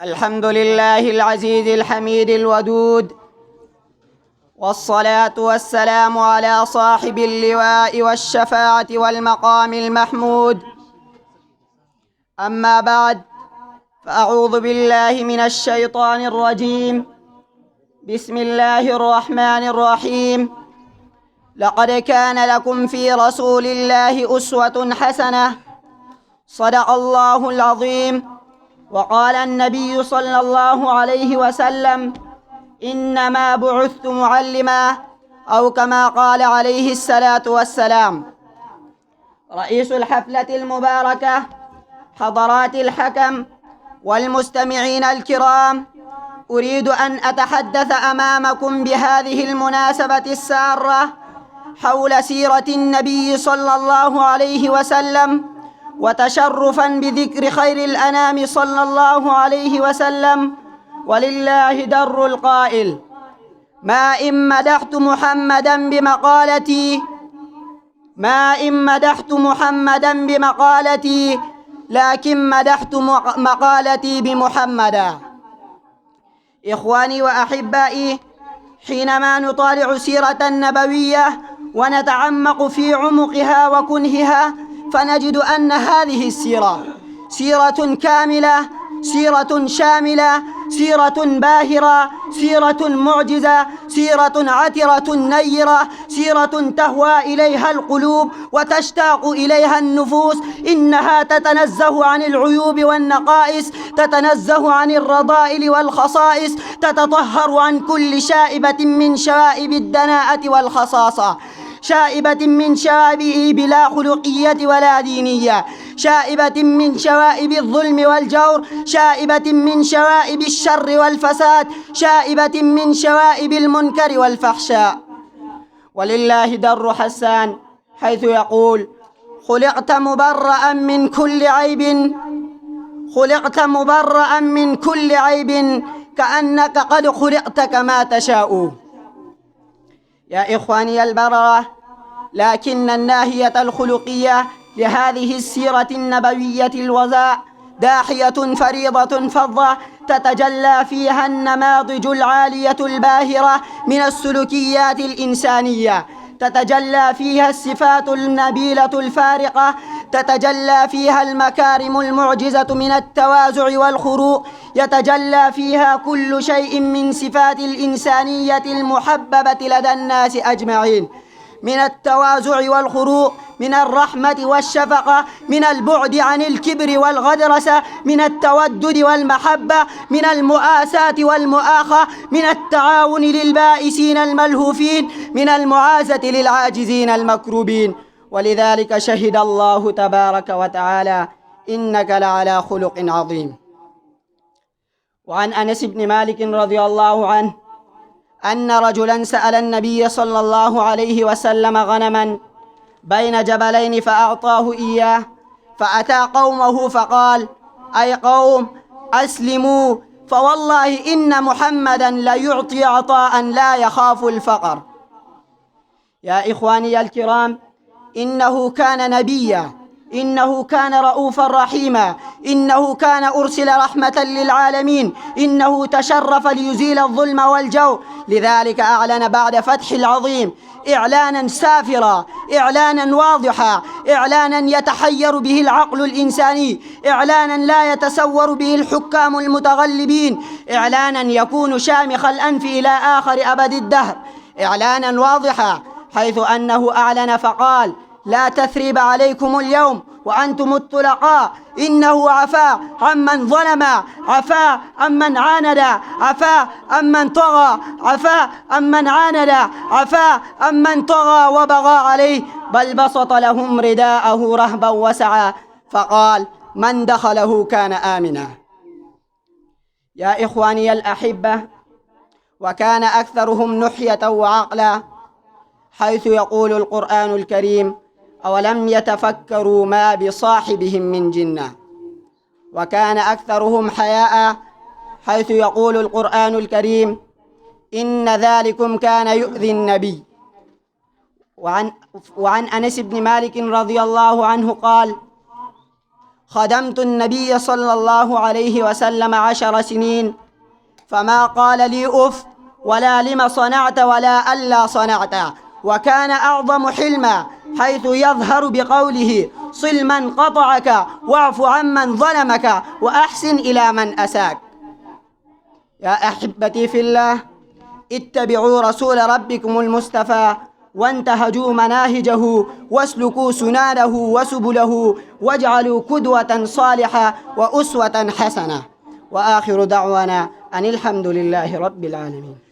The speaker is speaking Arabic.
الحمد لله العزيز الحميد الودود، والصلاة والسلام على صاحب اللواء والشفاعة والمقام المحمود. أما بعد، فأعوذ بالله من الشيطان الرجيم. بسم الله الرحمن الرحيم. لقد كان لكم في رسول الله أسوة حسنة. صدق الله العظيم. وقال النبي صلى الله عليه وسلم: إنما بعثت معلما، أو كما قال عليه الصلاة والسلام. رئيس الحفلة المباركة، حضرات الحكم والمستمعين الكرام، أريد أن أتحدث أمامكم بهذه المناسبة السارة حول سيرة النبي صلى الله عليه وسلم، وتشرفا بذكر خير الأنام صلى الله عليه وسلم. ولله در القائل: ما إن مدحت محمدا بمقالتي لكن مدحت مقالتي بمحمدا. إخواني وأحبائي، حينما نطالع سيرة النبوية ونتعمق في عمقها وكنهها، فنجد أن هذه السيرة سيرة كاملة، سيرة شاملة، سيرة باهرة، سيرة معجزة، سيرة عترة نيرة، سيرة تهوى إليها القلوب وتشتاق إليها النفوس. إنها تتنزه عن العيوب والنقائص، تتنزه عن الرذائل والخصائص، تتطهر عن كل شائبة من شوائب الدناءة والخصاصة، شائبة من شوائبه بلا خلقية ولا دينية، شائبة من شوائب الظلم والجور، شائبة من شوائب الشر والفساد، شائبة من شوائب المنكر والفحشاء. ولله در حسان حيث يقول: خلقت مبرأ من كل عيب، خلقت مبرأ من كل عيب، كأنك قد خلقت كما تشاء. يا إخواني البررة، لكن الناهية الخلقية لهذه السيرة النبوية الوزاء داحية فريضة فظة، تتجلى فيها النماذج العالية الباهرة من السلوكيات الإنسانية، تتجلى فيها الصفات النبيلة الفارقة، تتجلى فيها المكارم المعجزة من التوازع والخروق، يتجلى فيها كل شيء من صفات الإنسانية المحببة لدى الناس أجمعين، من التوازع والخروق، من الرحمة والشفقة، من البعد عن الكبر والغدرسة، من التودد والمحبة، من المؤاساة والمؤاخاة، من التعاون للبائسين الملهوفين، من المعازة للعاجزين المكروبين. ولذلك شهد الله تبارك وتعالى: إنك لعلى خلق عظيم. وعن أنس بن مالك رضي الله عنه أن رجلا سأل النبي صلى الله عليه وسلم غنما بين جبلين فأعطاه إياه، فأتى قومه فقال: أي قوم، أسلموا، فوالله إن محمدا ليعطي عطاء لا يخاف الفقر. يا إخواني الكرام، إنه كان نبيا، إنه كان رؤوفا رحيما، إنه كان أرسل رحمة للعالمين، إنه تشرف ليزيل الظلم والجور. لذلك أعلن بعد فتح العظيم إعلانا سافرا، إعلانا واضحا، إعلانا يتحير به العقل الإنساني، إعلانا لا يتسور به الحكام المتغلبين، إعلانا يكون شامخ الأنف إلى آخر أبد الدهر، إعلانا واضحا، حيث أنه أعلن فقال: لا تثريب عليكم اليوم وأنتم الطلقاء، إنه عفا عمن ظلم، عفا عمن عاند، عفا عمن طغى، عفا عمن عاند، عفا عمن طغى وبغى عليه، بل بسط لهم رداءه رهبا وسعا، فقال: من دخله كان آمنا. يا إخواني الأحبة، وكان أكثرهم نحية وعقلا، حيث يقول القرآن الكريم: أولم يتفكروا ما بصاحبهم من جنة. وكان أكثرهم حياء، حيث يقول القرآن الكريم: إن ذلكم كان يؤذي النبي. وعن أنس بن مالك رضي الله عنه قال: خدمت النبي صلى الله عليه وسلم 10 سنين، فما قال لي أف ولا لم صنعت ولا ألا صنعت، وكان أعظم حلما حيث يظهر بقوله صل من قطعك واعف عمن ظلمك وأحسن إلى من أساك. يا أحبتي في الله، اتبعوا رسول ربكم المصطفى وانتهجوا مناهجه واسلكوا سنانه وسبله واجعلوا قدوة صالحة وأسوة حسنة. وآخر دعوانا أن الحمد لله رب العالمين.